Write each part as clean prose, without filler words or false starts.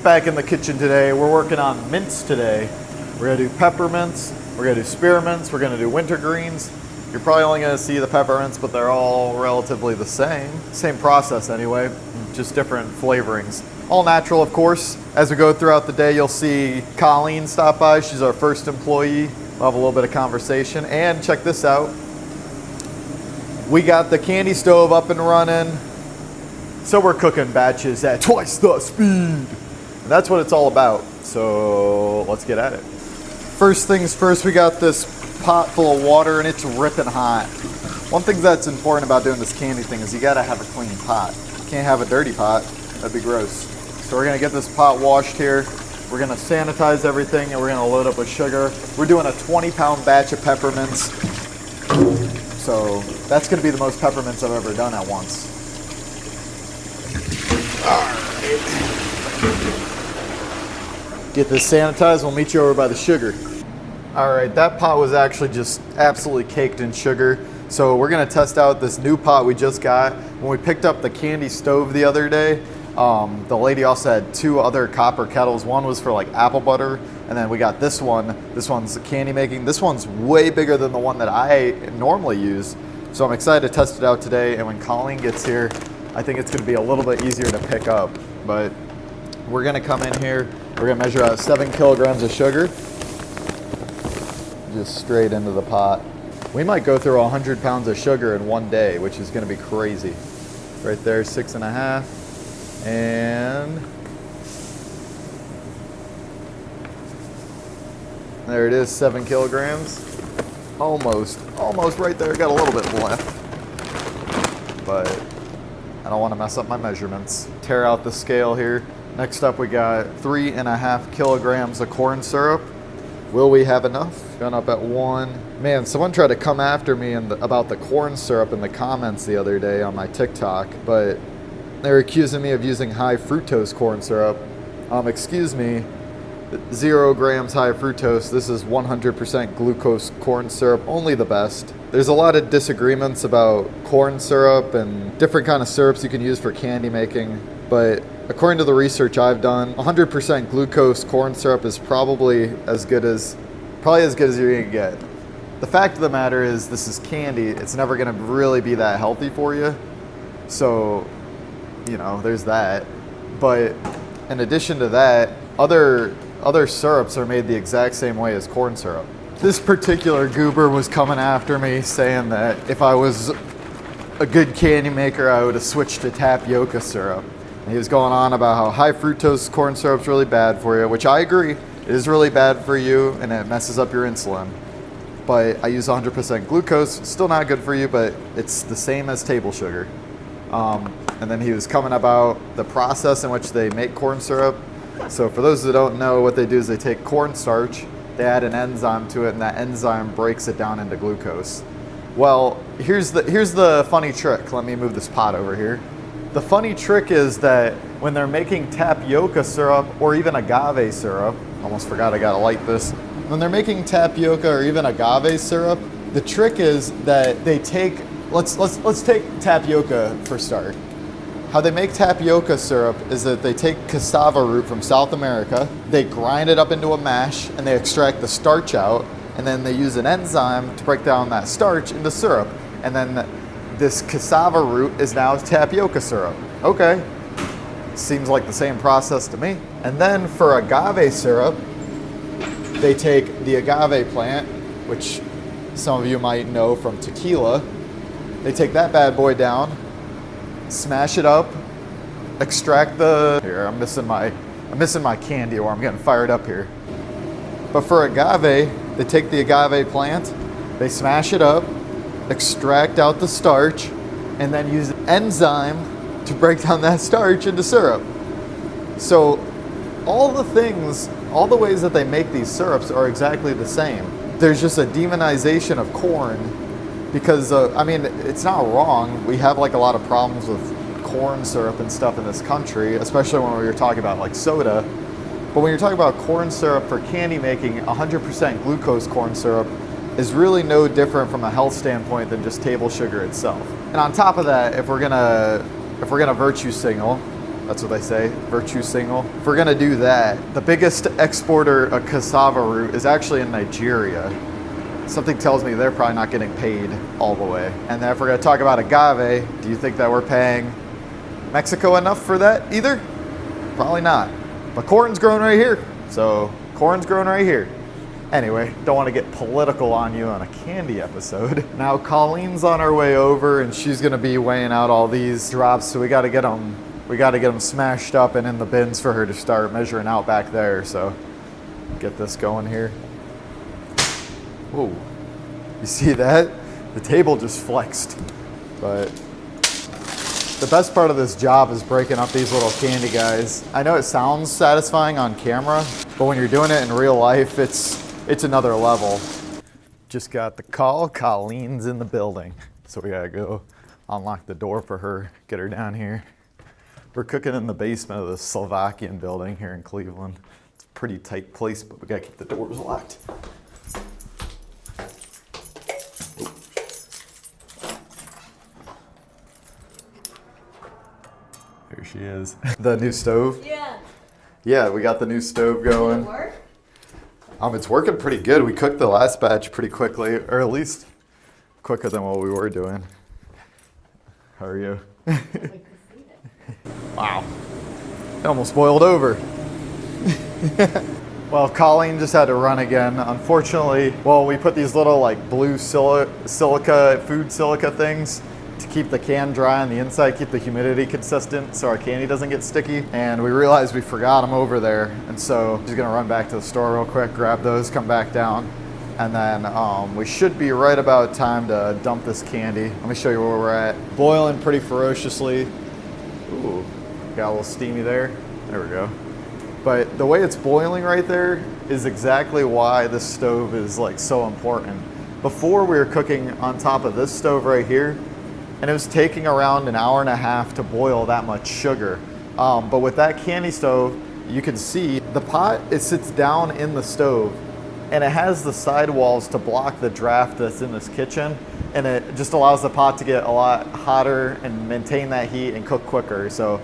back in the kitchen today. We're working on mints today. We're gonna do peppermints, we're gonna do spearmints, we're gonna do wintergreens. You're probably only gonna see the peppermints, but they're all relatively the same. Same process anyway, just different flavorings. All natural, of course. As we go throughout the day, you'll see Colleen stop by. She's our first employee. We'll have a little bit of conversation. And check this out. We got the candy stove up and running. So we're cooking batches at twice the speed. And that's what it's all about. So let's get at it. First things first, we got this pot full of water and it's ripping hot. One thing that's important about doing this candy thing is you gotta have a clean pot. You can't have a dirty pot, that'd be gross. So we're gonna get this pot washed here. We're gonna sanitize everything and we're gonna load up with sugar. We're doing a 20-pound batch of peppermints. So that's gonna be the most peppermints I've ever done at once. All right. Get this sanitized, we'll meet you over by the sugar. All right, that pot was actually just absolutely caked in sugar. So we're gonna test out this new pot we just got. When we picked up the candy stove the other day, the lady also had 2 other copper kettles. One was for like apple butter, and then we got this one. This one's candy making. This one's way bigger than the one that I normally use. So I'm excited to test it out today, and when Colleen gets here, I think it's gonna be a little bit easier to pick up. But we're gonna come in here, we're gonna measure out 7 kilograms of sugar, just straight into the pot. We might go through 100 pounds of sugar in one day, which is gonna be crazy. Right there, 6.5. And there it is, 7 kilograms. Almost right there, got a little bit left. But I don't want to mess up my measurements. Tear out the scale here. Next up, we got 3.5 kilograms of corn syrup. Will we have enough? Gone up at 1. Man, someone tried to come after me about the corn syrup in the comments the other day on my TikTok, but they were accusing me of using high fructose corn syrup. Excuse me, 0 grams high fructose. This is 100% glucose corn syrup, only the best. There's a lot of disagreements about corn syrup and different kind of syrups you can use for candy making, but according to the research I've done, 100% glucose corn syrup is probably as good as you're gonna get. The fact of the matter is, this is candy. It's never gonna really be that healthy for you. So, you know, there's that. But in addition to that, other syrups are made the exact same way as corn syrup. This particular goober was coming after me saying that if I was a good candy maker, I would have switched to tapioca syrup. And he was going on about how high fructose corn syrup is really bad for you, which I agree. It is really bad for you and it messes up your insulin. But I use 100% glucose, still not good for you, but it's the same as table sugar. And then he was coming about the process in which they make corn syrup. So for those that don't know, what they do is they take cornstarch, they add an enzyme to it, and that enzyme breaks it down into glucose. Well, here's the funny trick. Let me move this pot over here. The funny trick is that when they're making tapioca syrup or even agave syrup, almost forgot I gotta light this. When they're making tapioca or even agave syrup, the trick is that they take, let's take tapioca for start. How they make tapioca syrup is that they take cassava root from South America, they grind it up into a mash, and they extract the starch out, and then they use an enzyme to break down that starch into syrup. And then this cassava root is now tapioca syrup. Okay, seems like the same process to me. And then for agave syrup, they take the agave plant, which some of you might know from tequila. They take that bad boy down, smash it up, extract the, here, I'm missing my candy or I'm getting fired up here. But for agave, they take the agave plant, they smash it up, extract out the starch, and then use an enzyme to break down that starch into syrup. So all the ways that they make these syrups are exactly the same. There's just a demonization of corn because, I mean, it's not wrong. We have like a lot of problems with corn syrup and stuff in this country, especially when we're talking about like soda. But when you're talking about corn syrup for candy making, 100% glucose corn syrup is really no different from a health standpoint than just table sugar itself. And on top of that, if we're gonna virtue signal, That's what they say, virtue signal. If we're gonna do that, the biggest exporter of cassava root is actually in Nigeria. Something tells me they're probably not getting paid all the way. And then if we're gonna talk about agave, do you think that we're paying Mexico enough for that either? Probably not. But corn's growing right here. So corn's growing right here. Anyway, don't want to get political on you on a candy episode. Now Colleen's on her way over and she's gonna be weighing out all these drops, so we gotta get them smashed up and in the bins for her to start measuring out back there. So get this going here. Whoa, you see that? The table just flexed. But the best part of this job is breaking up these little candy guys. I know it sounds satisfying on camera, but when you're doing it in real life, it's another level. Just got the call, Colleen's in the building. So we gotta go unlock the door for her, get her down here. We're cooking in the basement of the Slovakian building here in Cleveland. It's a pretty tight place, but we gotta keep the doors locked. There she is. The new stove? Yeah. Yeah, we got the new stove going. Does it work? It's working pretty good. We cooked the last batch pretty quickly, or at least quicker than what we were doing. How are you? Wow. It almost boiled over. Well, Colleen just had to run again. Unfortunately, well, we put these little like blue silica, food silica things to keep the can dry on the inside, keep the humidity consistent so our candy doesn't get sticky. And we realized we forgot them over there. And so she's gonna run back to the store real quick, grab those, come back down. And then we should be right about time to dump this candy. Let me show you where we're at. Boiling pretty ferociously. Ooh, got a little steamy there. There we go. But the way it's boiling right there is exactly why this stove is like so important. Before we were cooking on top of this stove right here, and it was taking around an hour and a half to boil that much sugar. But with that candy stove, you can see the pot, it sits down in the stove and it has the sidewalls to block the draft that's in this kitchen. And it just allows the pot to get a lot hotter and maintain that heat and cook quicker. So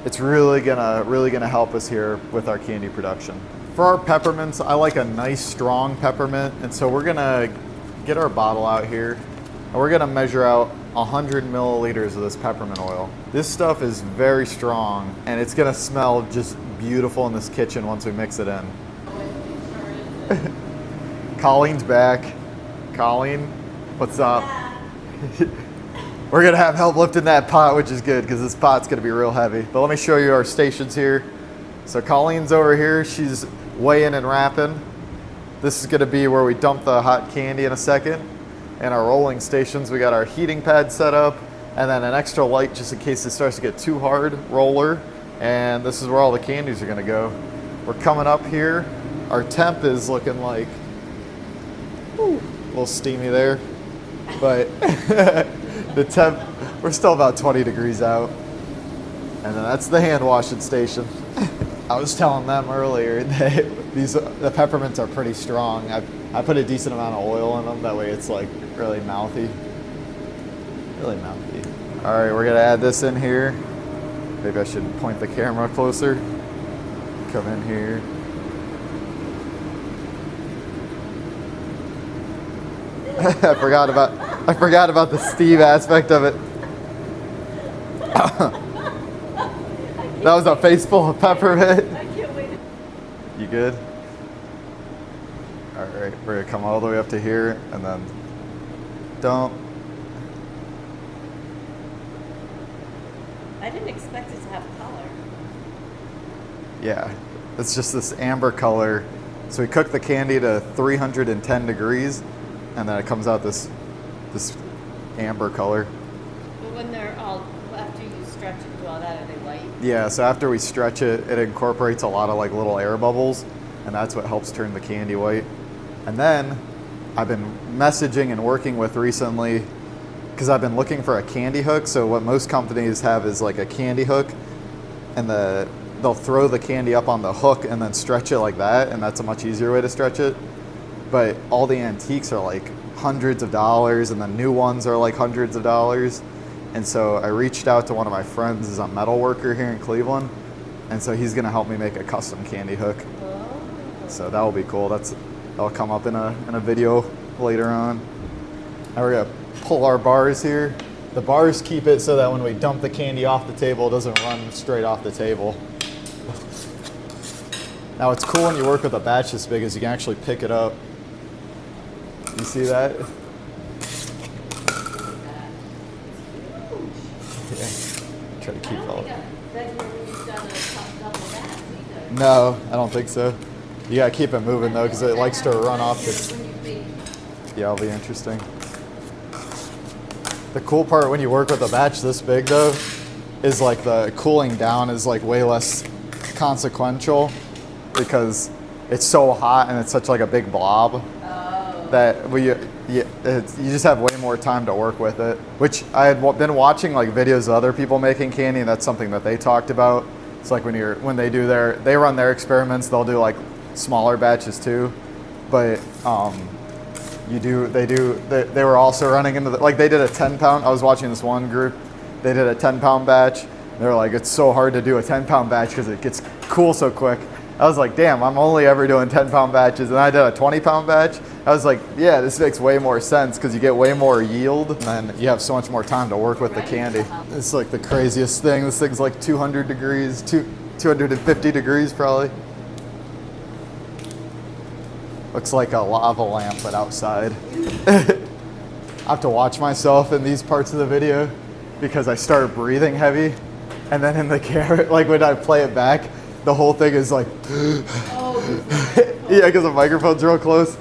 it's really gonna help us here with our candy production. For our peppermints, I like a nice strong peppermint. And so we're gonna get our bottle out here. And we're gonna measure out 100 milliliters of this peppermint oil. This stuff is very strong and it's gonna smell just beautiful in this kitchen once we mix it in. Colleen's back. Colleen, what's up? We're gonna have help lifting that pot, which is good because this pot's gonna be real heavy. But let me show you our stations here. So Colleen's over here, she's weighing and wrapping. This is gonna be where we dump the hot candy in a second. And our rolling stations, we got our heating pad set up and then an extra light just in case it starts to get too hard, roller. And this is where all the candies are gonna go. We're coming up here. Our temp is looking like, whew, a little steamy there. But the temp, we're still about 20 degrees out. And then that's the hand washing station. I was telling them earlier that the peppermints are pretty strong. I put a decent amount of oil in them, that way it's like really mouthy. Really mouthy. All right, we're gonna add this in here. Maybe I should point the camera closer. Come in here. I forgot about the Steve aspect of it. That was a face full of peppermint. I can't wait. You good? All right, we're gonna come all the way up to here and then don't. I didn't expect it to have color. Yeah, it's just this amber color. So we cook the candy to 310 degrees and then it comes out this amber color. But when they're all, after you stretch and do all that, are they white? Yeah, so after we stretch it, it incorporates a lot of like little air bubbles and that's what helps turn the candy white. And then I've been messaging and working with recently because I've been looking for a candy hook. So what most companies have is like a candy hook and they'll throw the candy up on the hook and then stretch it like that. And that's a much easier way to stretch it. But all the antiques are like hundreds of dollars and the new ones are like hundreds of dollars. And so I reached out to one of my friends, who's a metal worker here in Cleveland, and so he's gonna help me make a custom candy hook. So that will be cool. That'll come up in a video later on. Now we're gonna pull our bars here. The bars keep it so that when we dump the candy off the table, it doesn't run straight off the table. Now what's cool when you work with a batch this big is you can actually pick it up. You see that? Yeah. Try to keep all of it. No, I don't think so. You gotta keep it moving though, because it likes to run off the... Yeah, it'll be interesting. The cool part when you work with a batch this big though, is like the cooling down is like way less consequential, because it's so hot and it's such like a big blob that you just have way more time to work with it. Which I had been watching like videos of other people making candy, and that's something that they talked about. It's like when they run their experiments, they'll do like smaller batches too, but they were also running into like they did a 10-pound. I was watching this one group, they did a 10-pound batch. They were like, it's so hard to do a 10-pound batch because it gets cool so quick. I was like, damn, I'm only ever doing 10-pound batches. And I did a 20-pound batch. I was like, yeah, this makes way more sense because you get way more yield and then you have so much more time to work with the candy. It's like the craziest thing. This thing's like 200 degrees, 250 degrees probably. Looks like a lava lamp, but outside. I have to watch myself in these parts of the video because I start breathing heavy. And then in the camera, like when I play it back, the whole thing is like, yeah, because the microphone's real close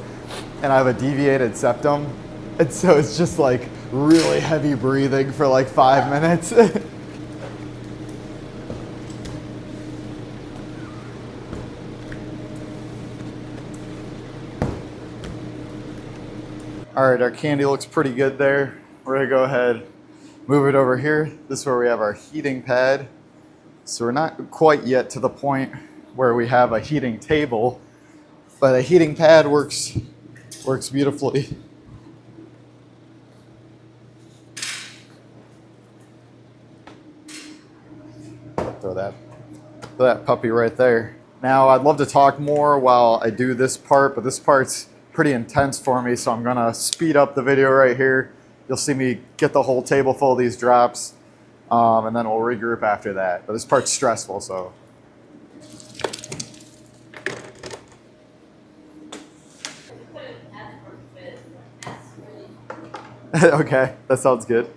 and I have a deviated septum. And so it's just like really heavy breathing for like 5 minutes. All right, our candy looks pretty good there. We're gonna go ahead, move it over here. This is where we have our heating pad. So we're not quite yet to the point where we have a heating table, but a heating pad works beautifully. Throw that puppy right there. Now I'd love to talk more while I do this part, but this part's pretty intense for me, so I'm gonna speed up the video right here. You'll see me get the whole table full of these drops. And then we'll regroup after that. But this part's stressful, so. Okay, that sounds good.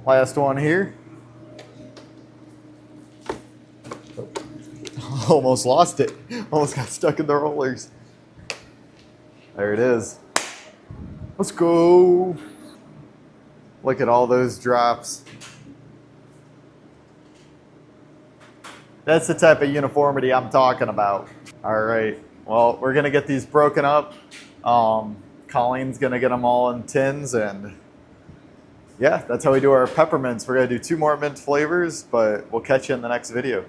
Last one here. Almost lost it. Almost got stuck in the rollers. There it is. Let's go. Look at all those drops. That's the type of uniformity I'm talking about. All right. Well, we're going to get these broken up. Colleen's going to get them all in tins, and yeah, that's how we do our peppermints. We're going to do 2 more mint flavors, but we'll catch you in the next video.